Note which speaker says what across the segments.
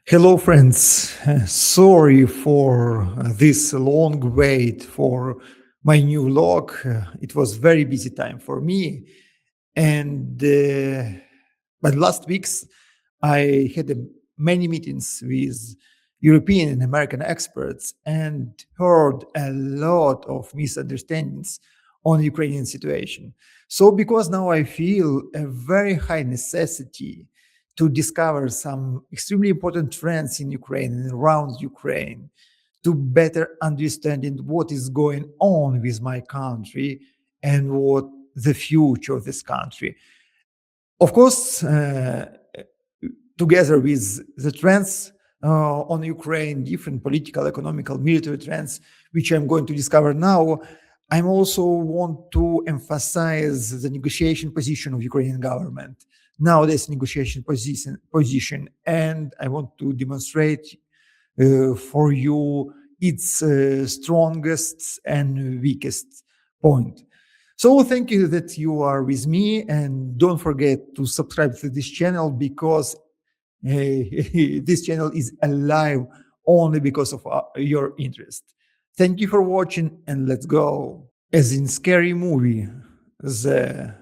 Speaker 1: Hello, friends. Sorry for this long wait for my new vlog. It was very busy time for me, and but last weeks I had many meetings with European and American experts and heard a lot of misunderstandings on the Ukrainian situation. So, because now I feel a very high necessity to discover some extremely important trends in Ukraine and around Ukraine, to better understanding what is going on with my country and what the future of this country. Of course, together with the trends on Ukraine, different political, economical, military trends, which I'm going to discover now, I also want to emphasize the negotiation position of Ukrainian government. Nowadays, negotiation position, and I want to demonstrate for you its strongest and weakest point. So thank you that you are with me, and don't forget to subscribe to this channel because this channel is alive only because of your interest. Thank you for watching, and let's go. As in scary movie, the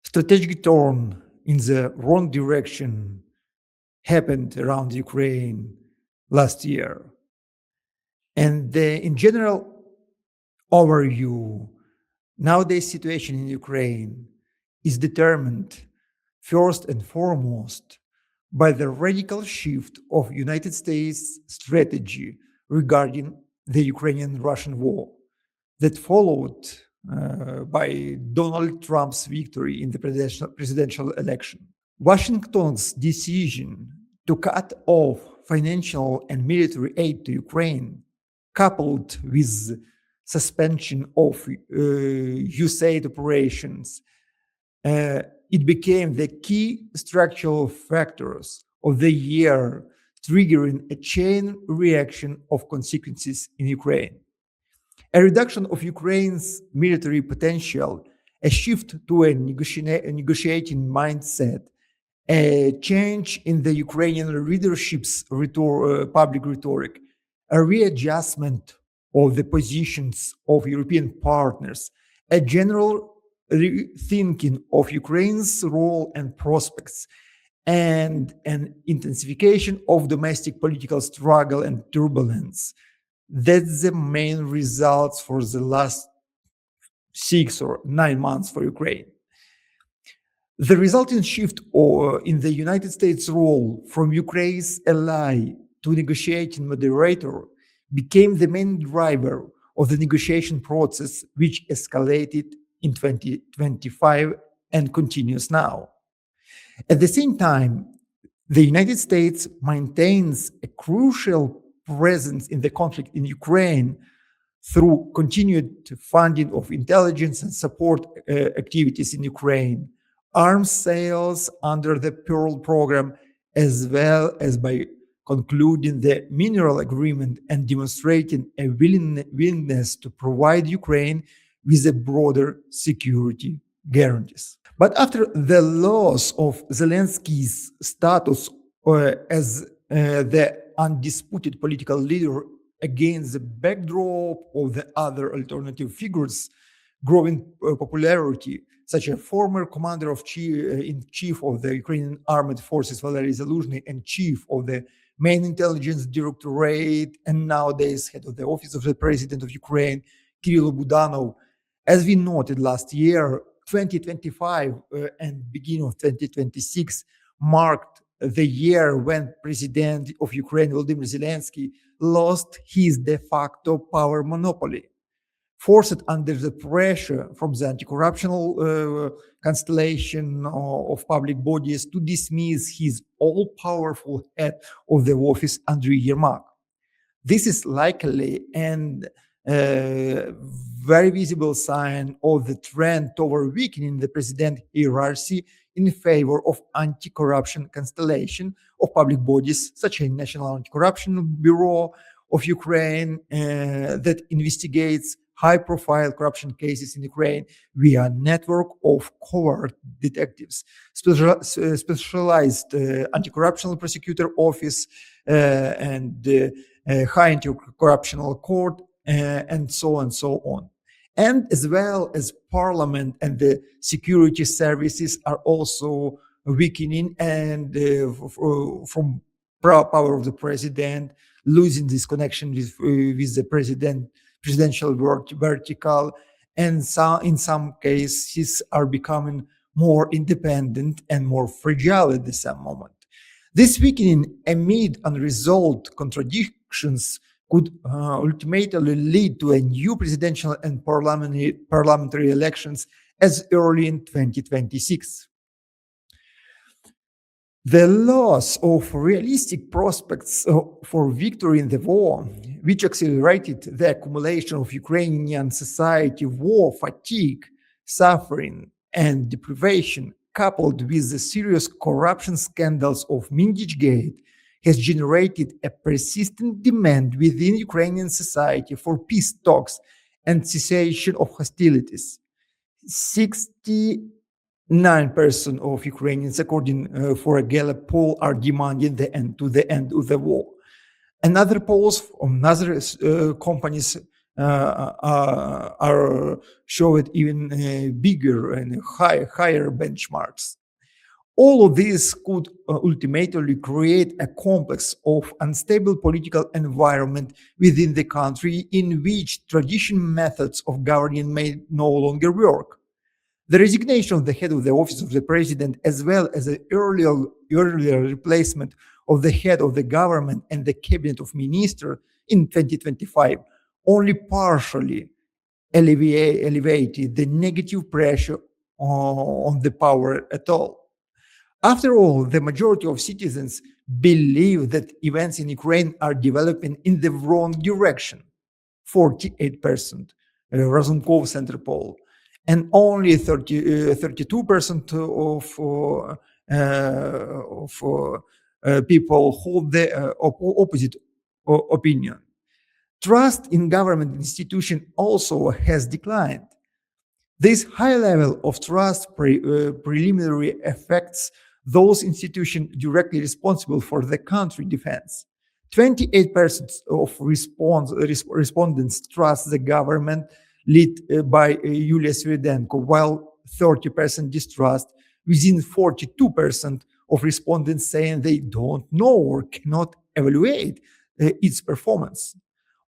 Speaker 1: strategic turn in the wrong direction happened around Ukraine last year. And in general overview, nowadays situation in Ukraine is determined first and foremost by the radical shift of United States strategy regarding the Ukrainian-Russian war that followed by Donald Trump's victory in the presidential election. Washington's decision to cut off financial and military aid to Ukraine, coupled with suspension of USAID operations, it became the key structural factors of the year, triggering a chain reaction of consequences in Ukraine. A reduction of Ukraine's military potential, a shift to a negotiating mindset, a change in the Ukrainian leadership's public rhetoric, a readjustment of the positions of European partners, a general rethinking of Ukraine's role and prospects, and an intensification of domestic political struggle and turbulence. That's the main results for the last 6 or 9 months for Ukraine. The resulting shift in the United States' role from Ukraine's ally to negotiating moderator became the main driver of the negotiation process, which escalated in 2025 and continues now. At the same time, the United States maintains a crucial presence in the conflict in Ukraine through continued funding of intelligence and support activities in Ukraine, arms sales under the Pearl program, as well as by concluding the mineral agreement and demonstrating a willingness to provide Ukraine with a broader security guarantees. But after the loss of Zelensky's status as the undisputed political leader against the backdrop of the other alternative figures' growing popularity, such as former commander in chief of the Ukrainian armed forces Valery Zaluzhny and chief of the main intelligence directorate and nowadays head of the office of the president of Ukraine, Kirill Budanov. As we noted last year, 2025 and beginning of 2026 marked the year when President of Ukraine, Volodymyr Zelensky, lost his de facto power monopoly, forced under the pressure from the anti-corruption constellation of public bodies to dismiss his all-powerful head of the office, Andriy Yermak. This is likely and very visible sign of the trend toward weakening the president hierarchy in favor of anti-corruption constellation of public bodies such as National Anti-Corruption Bureau of Ukraine that investigates high-profile corruption cases in Ukraine via a network of covert detectives, specialized anti-corruption prosecutor office, and high anti-corruptional court, and so on and so on. And as well as parliament and the security services are also weakening, and from power of the president, losing this connection with the presidential vertical, and in some cases are becoming more independent and more fragile at the same moment. This weakening amid unresolved contradictions could ultimately lead to a new presidential and parliamentary elections as early in 2026. The loss of realistic prospects for victory in the war, which accelerated the accumulation of Ukrainian society war fatigue, suffering, and deprivation, coupled with the serious corruption scandals of Gate, has generated a persistent demand within Ukrainian society for peace talks and cessation of hostilities. 69% of Ukrainians, according for a Gallup poll, are demanding the end of the war. Another polls from other companies are showing even bigger and higher benchmarks. All of this could ultimately create a complex of unstable political environment within the country in which traditional methods of governing may no longer work. The resignation of the head of the office of the president, as well as the earlier replacement of the head of the government and the cabinet of ministers in 2025, only partially alleviated the negative pressure on the power at all. After all, the majority of citizens believe that events in Ukraine are developing in the wrong direction, 48%, Razunkov Center poll, and only 32% of people hold the opposite opinion. Trust in government institution also has declined. This high level of trust preliminary affects those institutions directly responsible for the country defense. 28% of respondents trust the government led by Yulia Svidenko, while 30% distrust, within 42% of respondents saying they don't know or cannot evaluate its performance.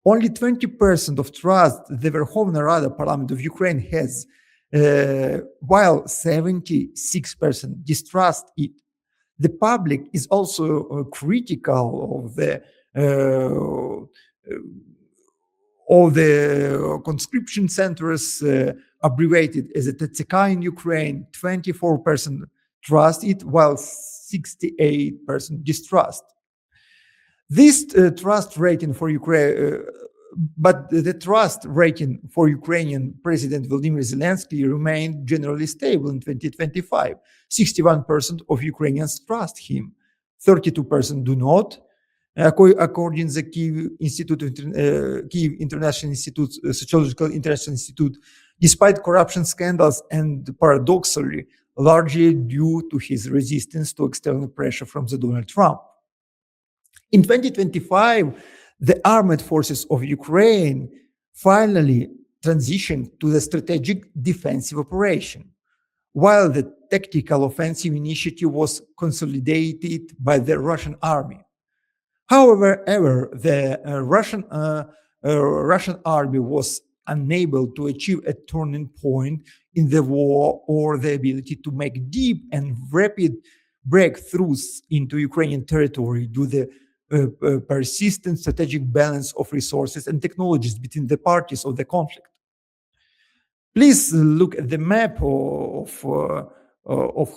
Speaker 1: Only 20% of trust the Verkhovna Rada Parliament of Ukraine has, while 76% distrust it. The public is also critical of the conscription centers, abbreviated as a TTK in Ukraine. 24% trust it, while 68% distrust. This trust rating for Ukraine, but the trust rating for Ukrainian President Volodymyr Zelensky remained generally stable in 2025. 61% of Ukrainians trust him, 32% do not. According to the Kyiv International Institute, Sociological International Institute, despite corruption scandals and paradoxically, largely due to his resistance to external pressure from the Donald Trump. In 2025, the armed forces of Ukraine finally transitioned to the strategic defensive operation, while the tactical offensive initiative was consolidated by the Russian army. However, the Russian army was unable to achieve a turning point in the war or the ability to make deep and rapid breakthroughs into Ukrainian territory due to the persistent strategic balance of resources and technologies between the parties of the conflict. Please look at the map of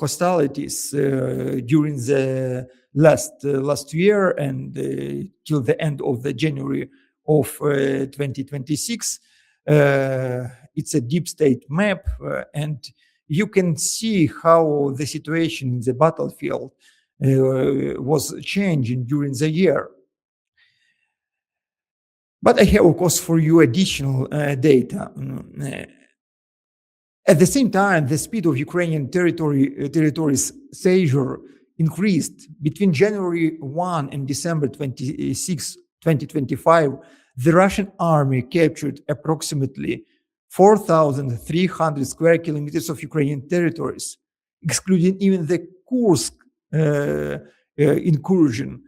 Speaker 1: hostilities during the last year and till the end of the January of 2026. It's a deep state map, and you can see how the situation in the battlefield was changing during the year. But I have, of course, for you additional data. At the same time, the speed of Ukrainian territories seizure increased. Between January 1 and December 26, 2025, the Russian army captured approximately 4,300 square kilometers of Ukrainian territories, excluding even the Kursk incursion.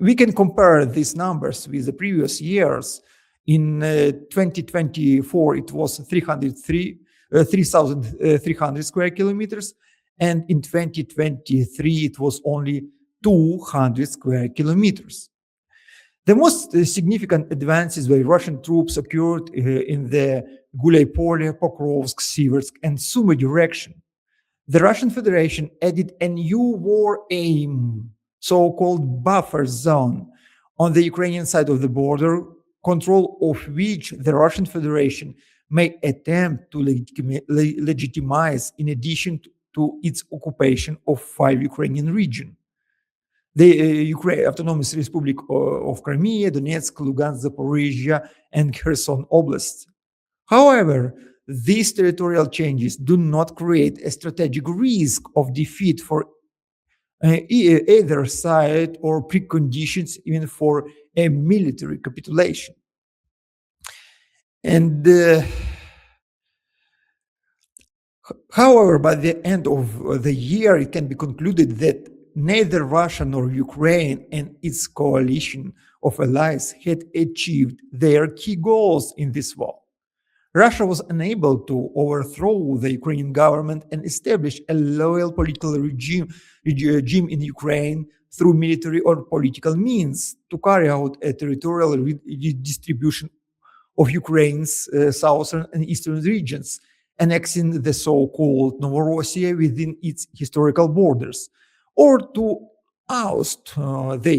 Speaker 1: We can compare these numbers with the previous years. In 2024, it was 3,300 square kilometers, and in 2023, it was only 200 square kilometers. The most significant advances by Russian troops occurred in the Gulaypole, Pokrovsk, Siversk, and Sumy direction. The Russian Federation added a new war aim, so-called buffer zone, on the Ukrainian side of the border, control of which the Russian Federation may attempt to legitimize in addition to its occupation of 5 Ukrainian regions. The Ukraine Autonomous Republic of Crimea, Donetsk, Lugansk, Zaporizhia, and Kherson Oblast. However, these territorial changes do not create a strategic risk of defeat for either side or preconditions even for a military capitulation. And however, by the end of the year, it can be concluded that neither Russia nor Ukraine and its coalition of allies had achieved their key goals in this war. Russia was unable to overthrow the Ukrainian government and establish a loyal political regime in Ukraine through military or political means to carry out a territorial redistribution of Ukraine's southern and eastern regions, annexing the so-called Novorossiya within its historical borders, or to oust the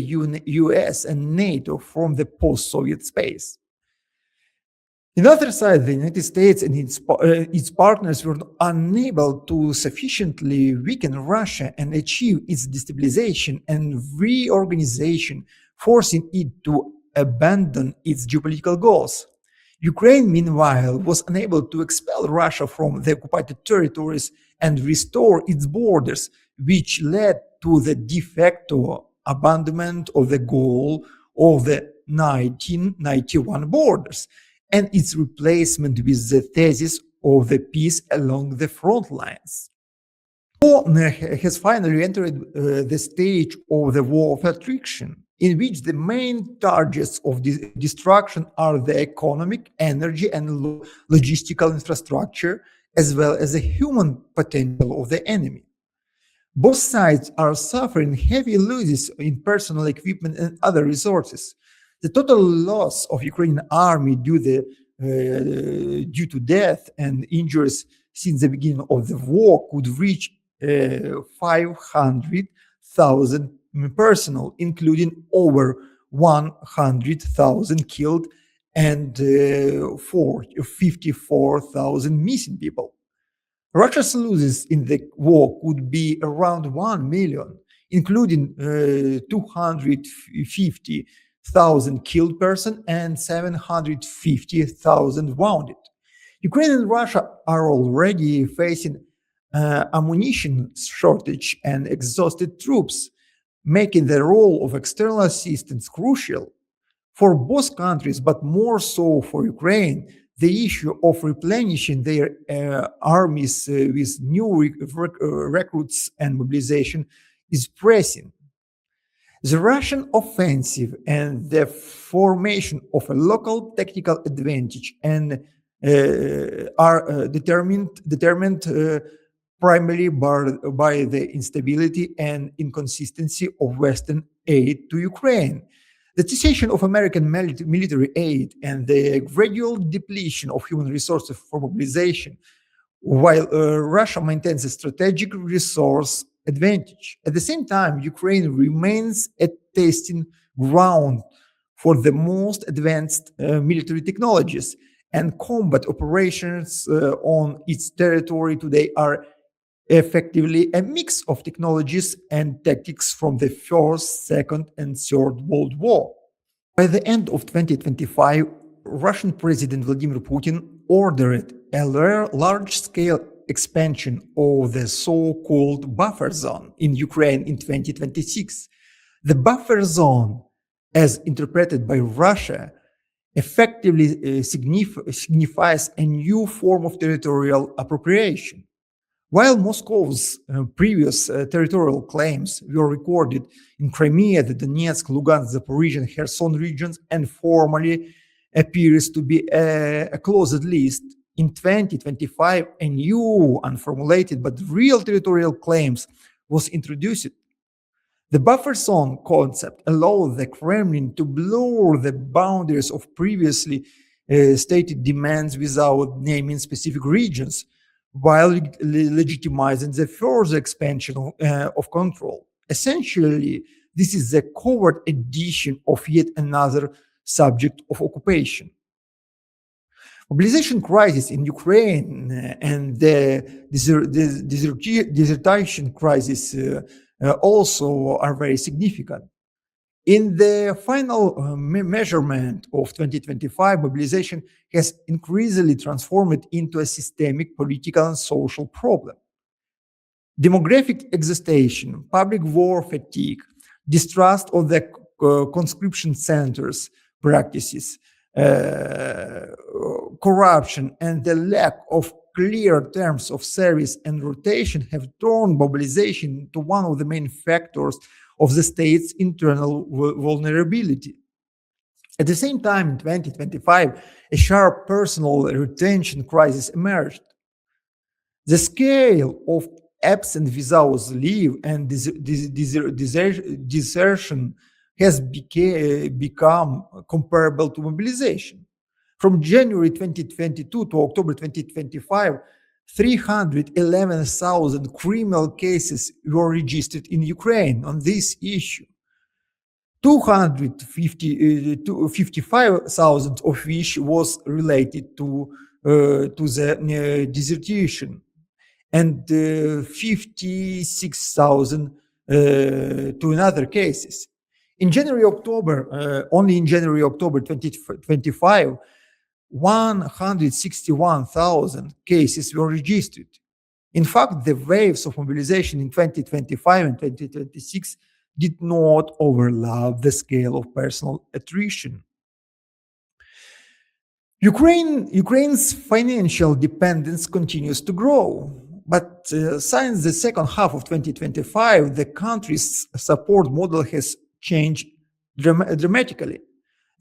Speaker 1: US and NATO from the post-Soviet space. On the other side, the United States and its partners were unable to sufficiently weaken Russia and achieve its destabilization and reorganization, forcing it to abandon its geopolitical goals. Ukraine, meanwhile, was unable to expel Russia from the occupied territories and restore its borders, which led to the de facto abandonment of the goal of the 1991 borders and its replacement with the thesis of the peace along the front lines. War has finally entered the stage of the war of attrition, in which the main targets of destruction are the economic, energy, and logistical infrastructure, as well as the human potential of the enemy. Both sides are suffering heavy losses in personal equipment and other resources. The total loss of Ukrainian army due to death and injuries since the beginning of the war could reach 500,000 personnel, including over 100,000 killed and 54,000 missing people. Russia's losses in the war could be around 1 million, including 250,000 killed persons and 750,000 wounded. Ukraine and Russia are already facing ammunition shortage and exhausted troops, making the role of external assistance crucial. For both countries, but more so for Ukraine, the issue of replenishing their armies with new recruits and mobilization is pressing. The Russian offensive and the formation of a local tactical advantage and are determined primarily by the instability and inconsistency of Western aid to Ukraine. The cessation of American military aid and the gradual depletion of human resources for mobilization, while Russia maintains a strategic resource advantage. At the same time, Ukraine remains a testing ground for the most advanced military technologies, and combat operations on its territory today are effectively a mix of technologies and tactics from the First, Second, and Third World War. By the end of 2025, Russian President Vladimir Putin ordered a large-scale expansion of the so-called buffer zone in Ukraine in 2026. The buffer zone, as interpreted by Russia, effectively signifies a new form of territorial appropriation. While Moscow's previous territorial claims were recorded in Crimea, the Donetsk, Lugansk, Zaporizhia, and Kherson regions, and formally appears to be a closed list, in 2025, a new, unformulated but real territorial claims was introduced. The buffer zone concept allowed the Kremlin to blur the boundaries of previously stated demands without naming specific regions, while legitimizing the further expansion of control. Essentially, this is the covert edition of yet another subject of occupation. Mobilization crisis in Ukraine and the desertion crisis also are very significant. In the final measurement of 2025, mobilization has increasingly transformed into a systemic political and social problem. Demographic exhaustion, public war fatigue, distrust of the conscription centers practices, corruption, and the lack of clear terms of service and rotation have turned mobilization into one of the main factors of the state's internal vulnerability. At the same time, in 2025, a sharp personal retention crisis emerged. The scale of absent without leave and desertion has become comparable to mobilization. From January 2022 to October 2025, 311,000 criminal cases were registered in Ukraine on this issue. 255,000 of which was related to the desertion, and 56,000 to another cases. In only in January-October 2025, 161,000 cases were registered. In fact, the waves of mobilization in 2025 and 2026 did not overlap the scale of personal attrition. Ukraine's financial dependence continues to grow, but since the second half of 2025, the country's support model has changed dramatically.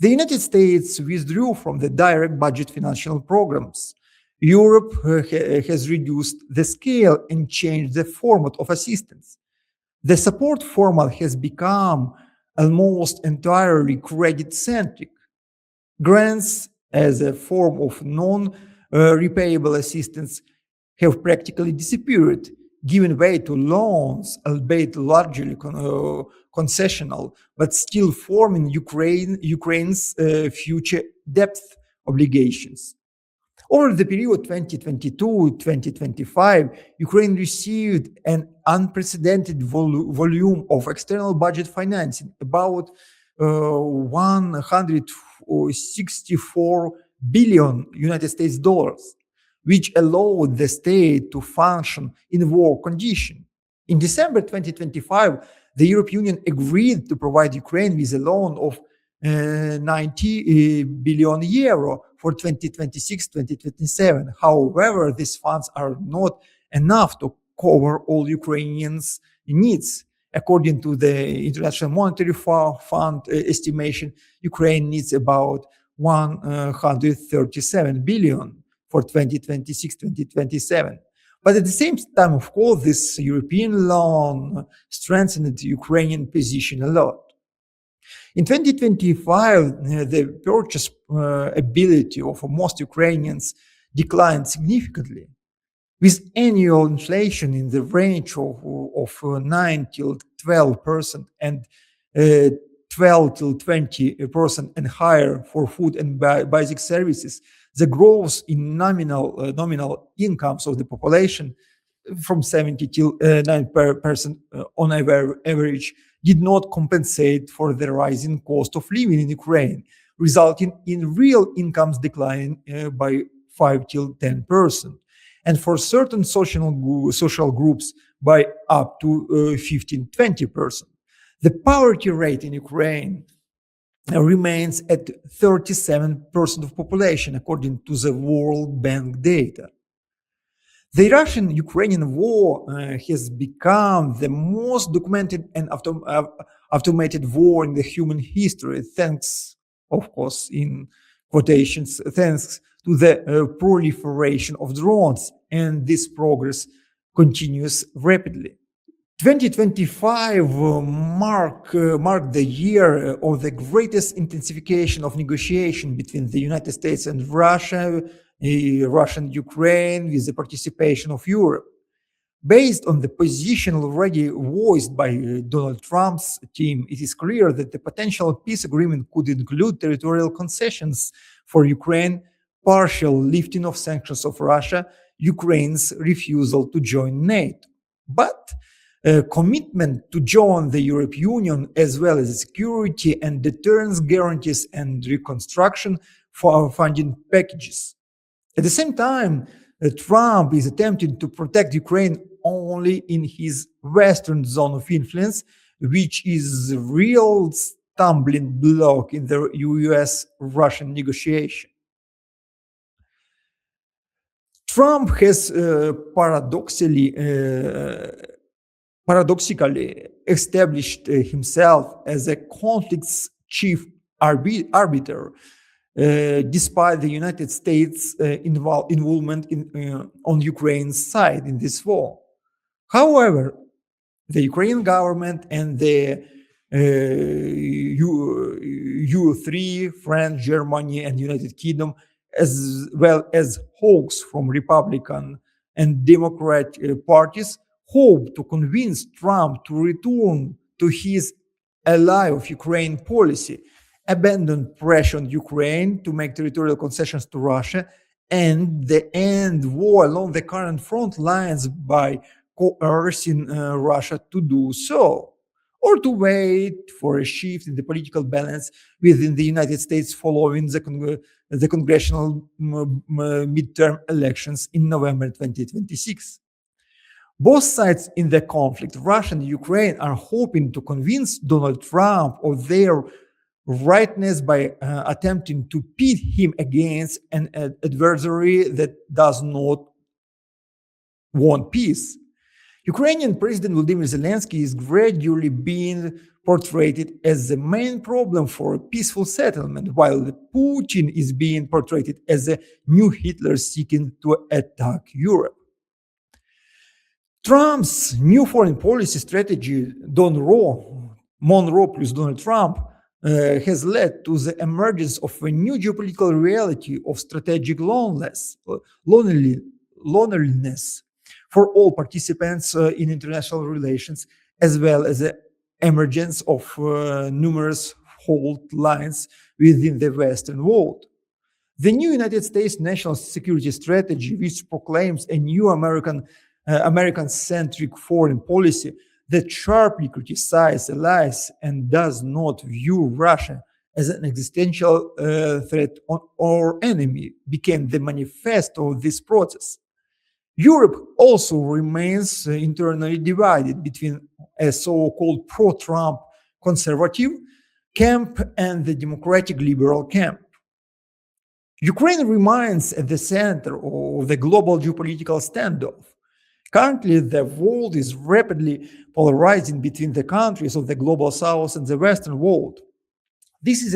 Speaker 1: The United States withdrew from the direct budget financial programs. Europe has reduced the scale and changed the format of assistance. The support format has become almost entirely credit-centric. Grants as a form of non-repayable assistance have practically disappeared, giving way to loans, albeit largely concessional, but still forming Ukraine's future debt obligations. Over the period 2022-2025, Ukraine received an unprecedented volume of external budget financing, about 164 billion United States dollars, which allowed the state to function in war condition. In December 2025, the European Union agreed to provide Ukraine with a loan of 90 billion euro for 2026-2027. However, these funds are not enough to cover all Ukrainians' needs. According to the International Monetary Fund estimation, Ukraine needs about 137 billion for 2026-2027. But at the same time, of course, this European loan strengthened the Ukrainian position a lot. In 2025, the purchase ability of most Ukrainians declined significantly, with annual inflation in the range of 9 till 12% and 12 till 20% and higher for food and basic services. The growth in nominal incomes of the population from 70 till 9% on average did not compensate for the rising cost of living in Ukraine, resulting in real incomes declining by 5 till 10%, and for certain social groups by up to 15-20%. The poverty rate in Ukraine remains at 37% of population, according to the World Bank data. The Russian-Ukrainian war has become the most documented and automated war in the human history, thanks, of course, in quotations, thanks to the proliferation of drones, and this progress continues rapidly. 2025 marked the year of the greatest intensification of negotiation between the United States and Russia, Russia and Ukraine, with the participation of Europe. Based on the position already voiced by Donald Trump's team, it is clear that the potential peace agreement could include territorial concessions for Ukraine, partial lifting of sanctions of Russia, Ukraine's refusal to join NATO. But a commitment to join the European Union, as well as security and deterrence guarantees and reconstruction for funding packages. At the same time, Trump is attempting to protect Ukraine only in his Western zone of influence, which is a real stumbling block in the US-Russian negotiation. Trump has paradoxically established himself as a conflict's chief arbiter, despite the United States' involvement on Ukraine's side in this war. However, the Ukrainian government and the EU3, France, Germany, and United Kingdom, as well as hawks from Republican and Democrat parties, hope to convince Trump to return to his ally of Ukraine policy, abandon pressure on Ukraine to make territorial concessions to Russia, and the end war along the current front lines by coercing Russia to do so, or to wait for a shift in the political balance within the United States following the congressional midterm elections in November 2026. Both sides in the conflict, Russia and Ukraine, are hoping to convince Donald Trump of their rightness by attempting to pit him against an adversary that does not want peace. Ukrainian President Volodymyr Zelensky is gradually being portrayed as the main problem for a peaceful settlement, while Putin is being portrayed as a new Hitler seeking to attack Europe. Trump's new foreign policy strategy, Monroe plus Donald Trump, has led to the emergence of a new geopolitical reality of strategic loneliness for all participants in international relations, as well as the emergence of numerous fault lines within the Western world. The new United States national security strategy, which proclaims a new American-centric foreign policy that sharply criticizes allies and does not view Russia as an existential threat or enemy, became the manifesto of this process. Europe also remains internally divided between a so-called pro-Trump conservative camp and the democratic liberal camp. Ukraine remains at the center of the global geopolitical standoff. Currently, the world is rapidly polarizing between the countries of the global south and the Western world. This is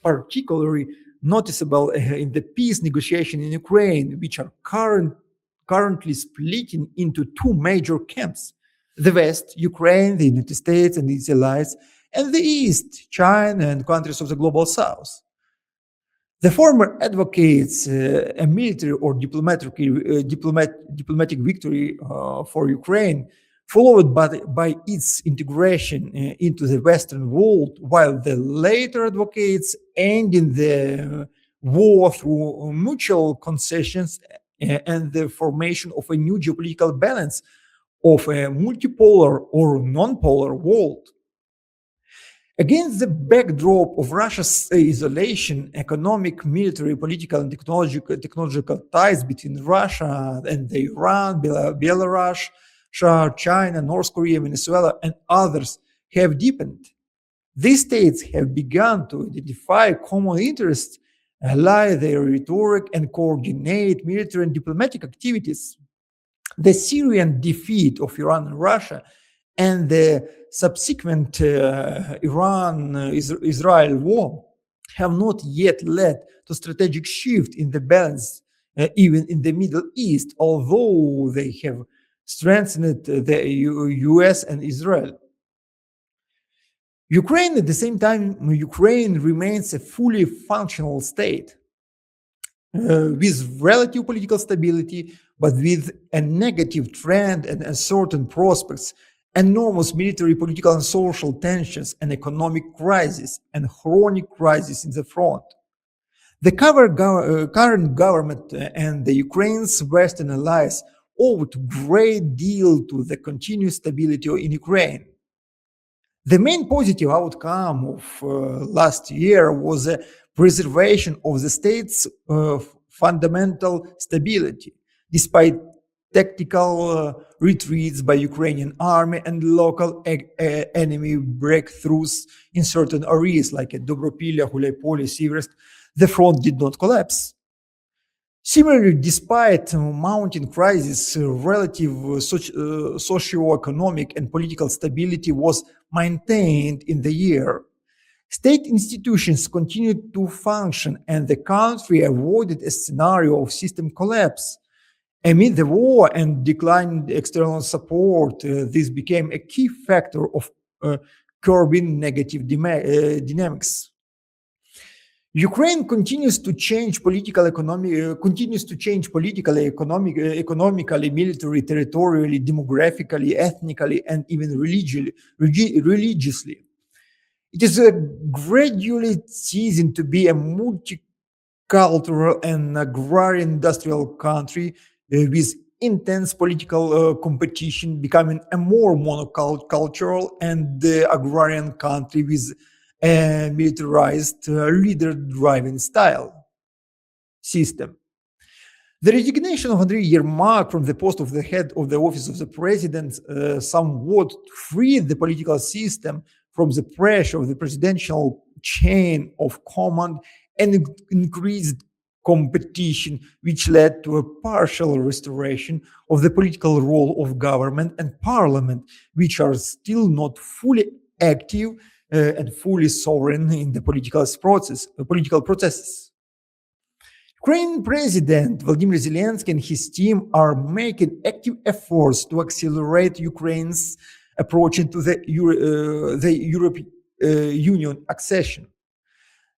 Speaker 1: particularly noticeable in the peace negotiations in Ukraine, which are currently splitting into two major camps: the West, Ukraine, the United States and its allies, and the East, China and countries of the global south. The former advocates a military or diplomatic victory for Ukraine, followed by its integration into the Western world, while the later advocates ending the war through mutual concessions and the formation of a new geopolitical balance of a multipolar or non-polar world. Against the backdrop of Russia's isolation, economic, military, political, and technological ties between Russia and Iran, Belarus, China, North Korea, Venezuela, and others have deepened. These states have begun to identify common interests, ally their rhetoric, and coordinate military and diplomatic activities. The Syrian defeat of Iran and Russia and the subsequent Iran-Israel war have not yet led to strategic shift in the balance, even in the Middle East, although they have strengthened the US and Israel. Ukraine, at the same time, Ukraine remains a fully functional state with relative political stability, but with a negative trend and uncertain prospects, enormous military, political, and social tensions, and economic crisis, and chronic crisis in the front. The current government and the Ukraine's Western allies owe a great deal to the continued stability in Ukraine. The main positive outcome of last year was the preservation of the state's fundamental stability, despite tactical retreats by Ukrainian army and local enemy breakthroughs in certain areas like at Dobropilya, Hulaypoli, Siversk. The front did not collapse. Similarly, despite mounting crisis, relative socio-economic and political stability was maintained in the year. State institutions continued to function and the country avoided a scenario of system collapse. Amid the war and declined external support, this became a key factor of curbing negative dynamics. Ukraine continues to change economically, military, territorially, demographically, ethnically, and even religiously. It is gradually ceasing to be a multicultural and agrarian industrial country with intense political competition, becoming a more monocultural and agrarian country with a militarized leader-driven style system. The resignation of Andrei Yermak from the post of the head of the office of the president somewhat freed the political system from the pressure of the presidential chain of command and increased competition, which led to a partial restoration of the political role of government and parliament, which are still not fully active and fully sovereign in the political processes. Ukrainian President Vladimir Zelensky and his team are making active efforts to accelerate Ukraine's approach into the European Union accession.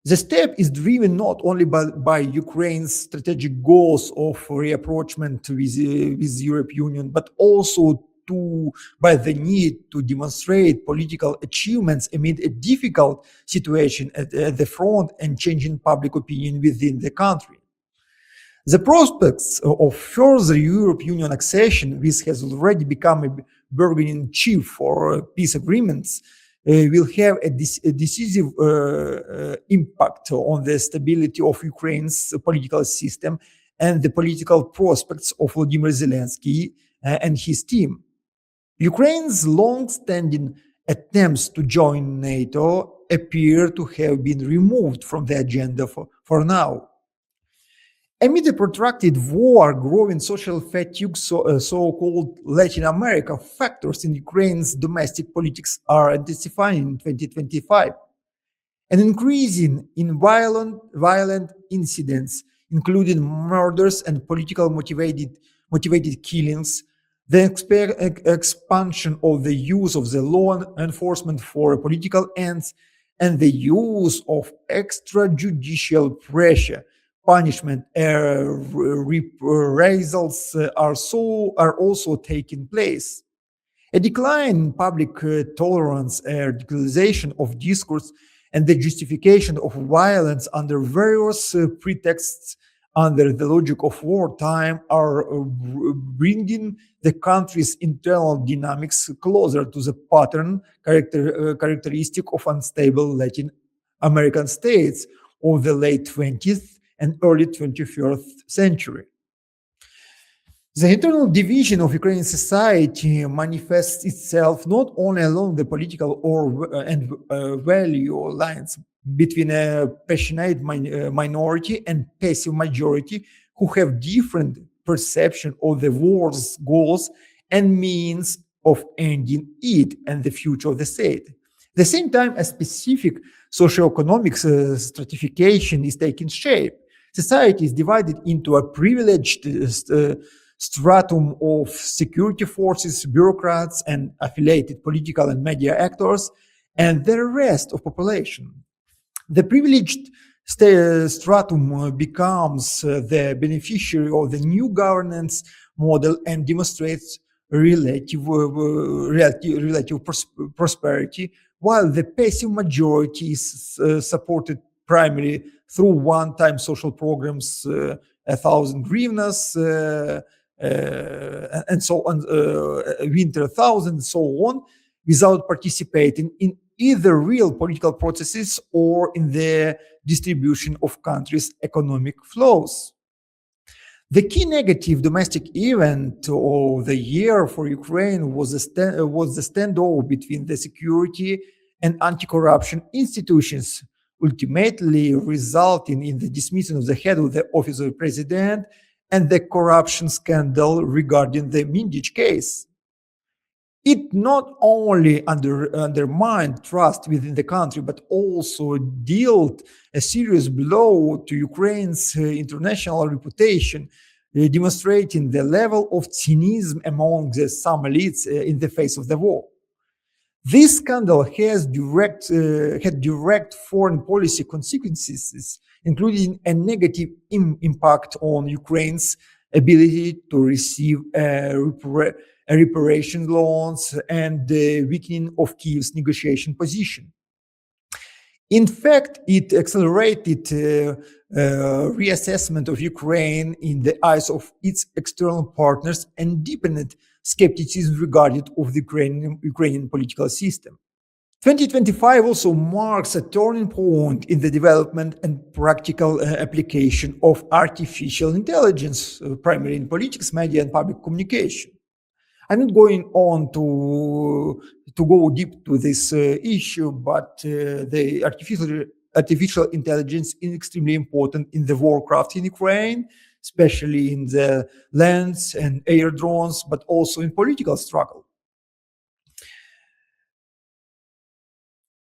Speaker 1: The step is driven not only by Ukraine's strategic goals of reapproachment with European Union, but also by the need to demonstrate political achievements amid a difficult situation at the front and changing public opinion within the country. The prospects of further European Union accession, which has already become a bargaining chip for peace agreements, will have a decisive impact on the stability of Ukraine's political system and the political prospects of Vladimir Zelensky and his team. Ukraine's long-standing attempts to join NATO appear to have been removed from the agenda for now. Amid a protracted war, growing social fatigue, so-called Latin America factors in Ukraine's domestic politics are intensifying in 2025. An increase in violent incidents, including murders and political motivated killings, the expansion of the use of the law enforcement for political ends, and the use of extrajudicial pressure, punishment, reprisals are also taking place. A decline in public tolerance, radicalization of discourse, and the justification of violence under various pretexts under the logic of wartime are bringing the country's internal dynamics closer to the pattern characteristic of unstable Latin American states of the late 20th and early 21st century. The internal division of Ukrainian society manifests itself not only along the political and value lines between a passionate minority and passive majority who have different perception of the war's goals and means of ending it and the future of the state. At the same time, a specific socioeconomic stratification is taking shape. Society is divided into a privileged stratum of security forces, bureaucrats, and affiliated political and media actors, and the rest of population. The privileged stratum becomes the beneficiary of the new governance model and demonstrates relative prosperity, while the passive majority is supported primarily through one-time social programs, 1,000 hryvnias, and so on, winter 1,000, and so on, without participating in either real political processes or in the distribution of countries' economic flows. The key negative domestic event of the year for Ukraine was the standoff between the security and anti-corruption institutions, ultimately resulting in the dismissal of the head of the office of the president and the corruption scandal regarding the Mindich case. It not only undermined trust within the country, but also dealt a serious blow to Ukraine's international reputation, demonstrating the level of cynicism among some elites in the face of the war. This scandal has had direct foreign policy consequences, including a negative impact on Ukraine's ability to receive reparation loans and the weakening of Kyiv's negotiation position. In fact, it accelerated reassessment of Ukraine in the eyes of its external partners and deepened skepticism regarding of the Ukrainian political system. 2025 also marks a turning point in the development and practical application of artificial intelligence, primarily in politics, media, and public communication. I'm not going on to go deep to this issue, but the artificial intelligence is extremely important in the warcraft in Ukraine, especially in the lands and air drones, but also in political struggle.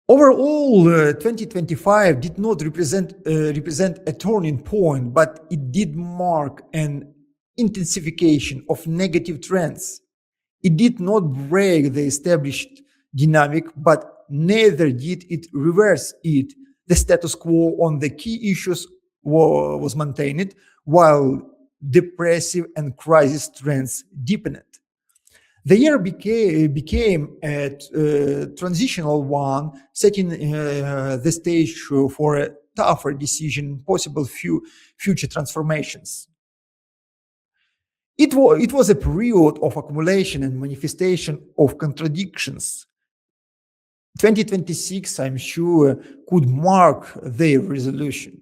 Speaker 1: Overall, 2025 did not represent a turning point, but it did mark an intensification of negative trends. It did not break the established dynamic, but neither did it reverse it. The status quo on the key issues was maintained, while depressive and crisis trends deepened. The year became a transitional one, setting the stage for a tougher decision, possible future transformations. It was a period of accumulation and manifestation of contradictions. 2026, I'm sure, could mark their resolution.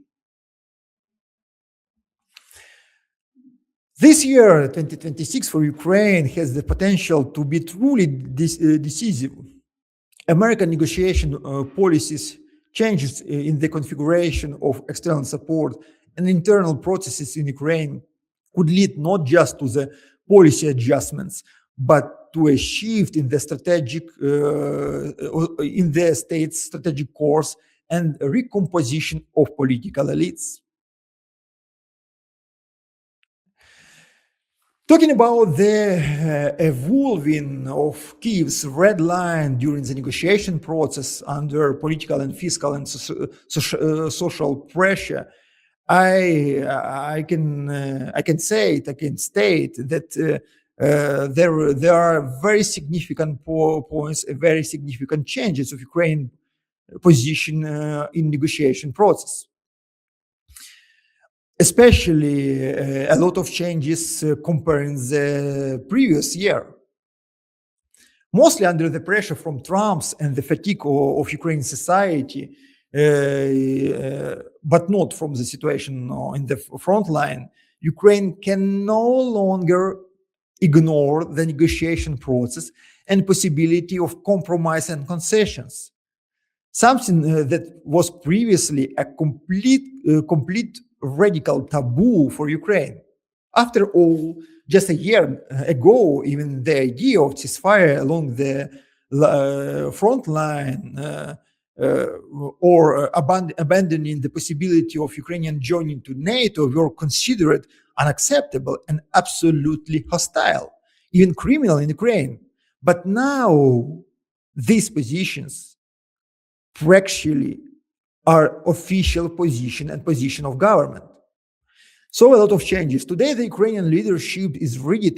Speaker 1: This year, 2026, for Ukraine has the potential to be truly decisive. American negotiation policies, changes in the configuration of external support and internal processes in Ukraine could lead not just to the policy adjustments, but to a shift in the state's strategic course and a recomposition of political elites. Talking about the evolving of Kyiv's red line during the negotiation process under political and fiscal and social pressure, I can state that there are very significant points, very significant changes of Ukraine position in negotiation process. especially a lot of changes comparing the previous year. Mostly under the pressure from Trump's and the fatigue of Ukrainian society, but not from the situation in the front line. Ukraine can no longer ignore the negotiation process and possibility of compromise and concessions. Something that was previously a complete radical taboo for Ukraine. After all, just a year ago, even the idea of ceasefire along the front line or abandoning the possibility of Ukrainian joining to NATO were considered unacceptable and absolutely hostile, even criminal in Ukraine. But now these positions actually are official position and position of government. So a lot of changes. Today, the Ukrainian leadership is ready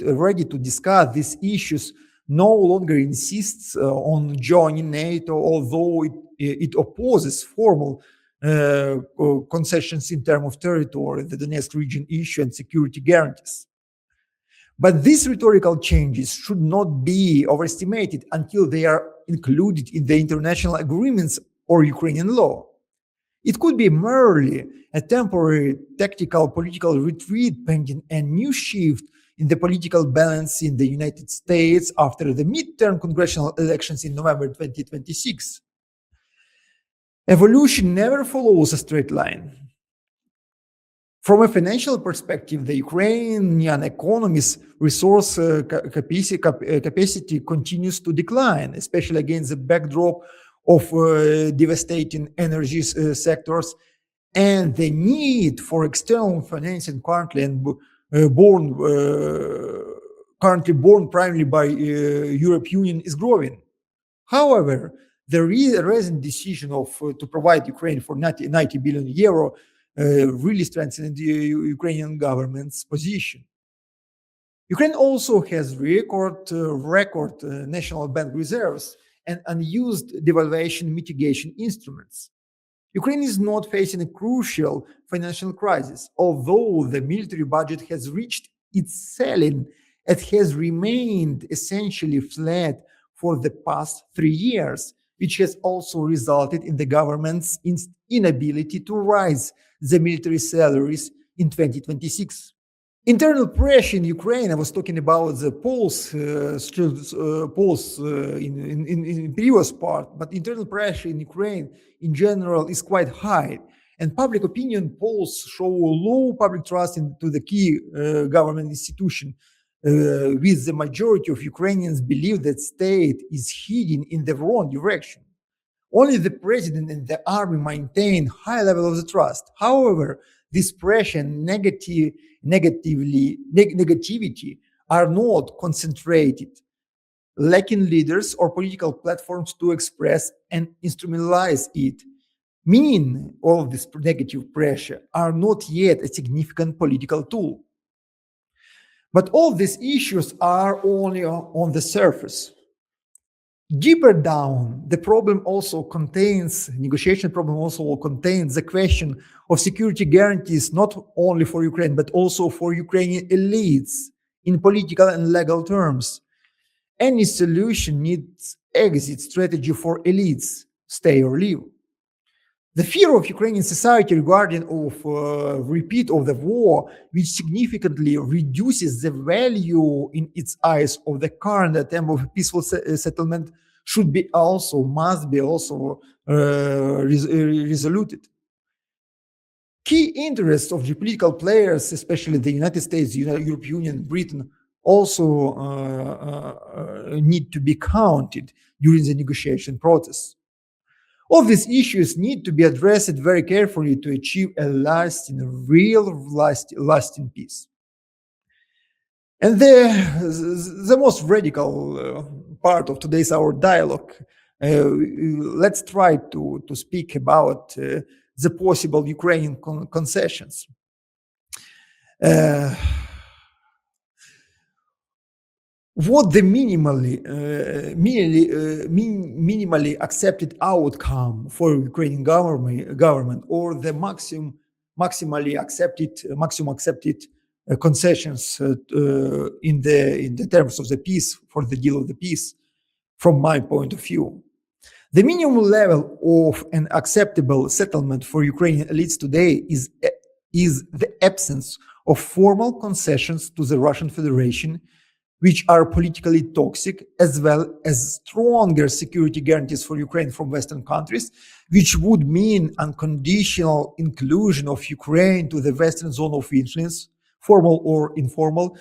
Speaker 1: to discuss these issues, no longer insists on joining NATO, although it opposes formal concessions in terms of territory, the Donetsk region issue, and security guarantees. But these rhetorical changes should not be overestimated until they are included in the international agreements or Ukrainian law. It could be merely a temporary tactical political retreat pending a new shift in the political balance in the United States after the midterm congressional elections in November 2026. Evolution never follows a straight line. From a financial perspective, the Ukrainian economy's resource capacity continues to decline, especially against the backdrop of devastating energy sectors and the need for external financing currently borne primarily by European Union is growing. However, the recent decision to provide Ukraine for 90 billion euro really strengthened the Ukrainian government's position. Ukraine also has record national bank reserves and unused devaluation mitigation instruments. Ukraine is not facing a crucial financial crisis, although the military budget has reached its ceiling. It has remained essentially flat for the past 3 years, which has also resulted in the government's inability to raise the military salaries in 2026. Internal pressure in Ukraine, I was talking about the polls in previous part, but internal pressure in Ukraine in general is quite high. And public opinion polls show low public trust into the key government institution, with the majority of Ukrainians believe that state is heading in the wrong direction. Only the president and the army maintain high level of the trust. However, this pressure and negativity are not concentrated, lacking leaders or political platforms to express and instrumentalize it. Meaning all of this negative pressure are not yet a significant political tool. But all these issues are only on the surface. Deeper down, the negotiation problem also contains the question of security guarantees, not only for Ukraine, but also for Ukrainian elites in political and legal terms. Any solution needs exit strategy for elites, stay or leave. The fear of Ukrainian society regarding repeat of the war, which significantly reduces the value in its eyes of the current attempt of peaceful settlement, must be resoluted. Key interests of geopolitical players, especially the United States, European Union, Britain, also need to be counted during the negotiation process. All these issues need to be addressed very carefully to achieve a lasting peace. And the most radical part of today's our dialogue, let's try to speak about the possible Ukrainian concessions. What the minimally accepted outcome for Ukrainian government or the maximum maximum accepted concessions in the terms of the peace, for the deal of the peace, from my point of view. The minimum level of an acceptable settlement for Ukrainian elites today is the absence of formal concessions to the Russian Federation, which are politically toxic, as well as stronger security guarantees for Ukraine from Western countries, which would mean unconditional inclusion of Ukraine to the Western zone of influence, formal or informal,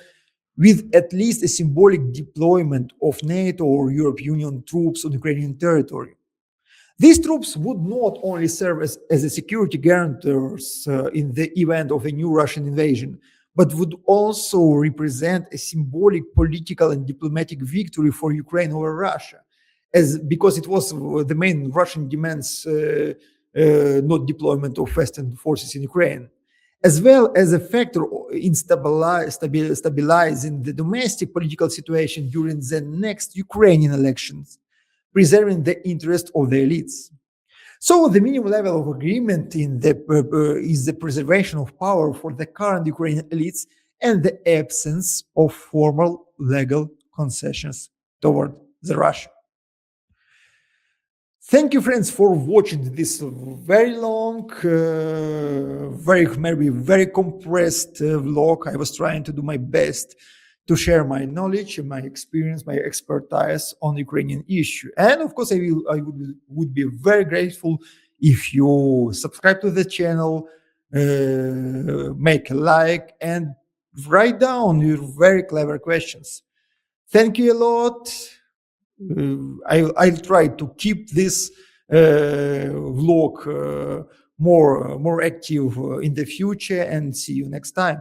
Speaker 1: with at least a symbolic deployment of NATO or European Union troops on Ukrainian territory. These troops would not only serve as a security guarantors in the event of a new Russian invasion, but would also represent a symbolic political and diplomatic victory for Ukraine over Russia, because it was the main Russian demands, not deployment of Western forces in Ukraine, as well as a factor in stabilizing the domestic political situation during the next Ukrainian elections, preserving the interest of the elites. So the minimum level of agreement is the preservation of power for the current Ukrainian elites and the absence of formal legal concessions toward the Russia. Thank you, friends, for watching this very long, maybe very compressed vlog. I was trying to do my best to share my knowledge, my experience, my expertise on the Ukrainian issue. And of course, I would be very grateful if you subscribe to the channel, make a like, and write down your very clever questions. Thank you a lot. I'll try to keep this vlog more active in the future, and see you next time.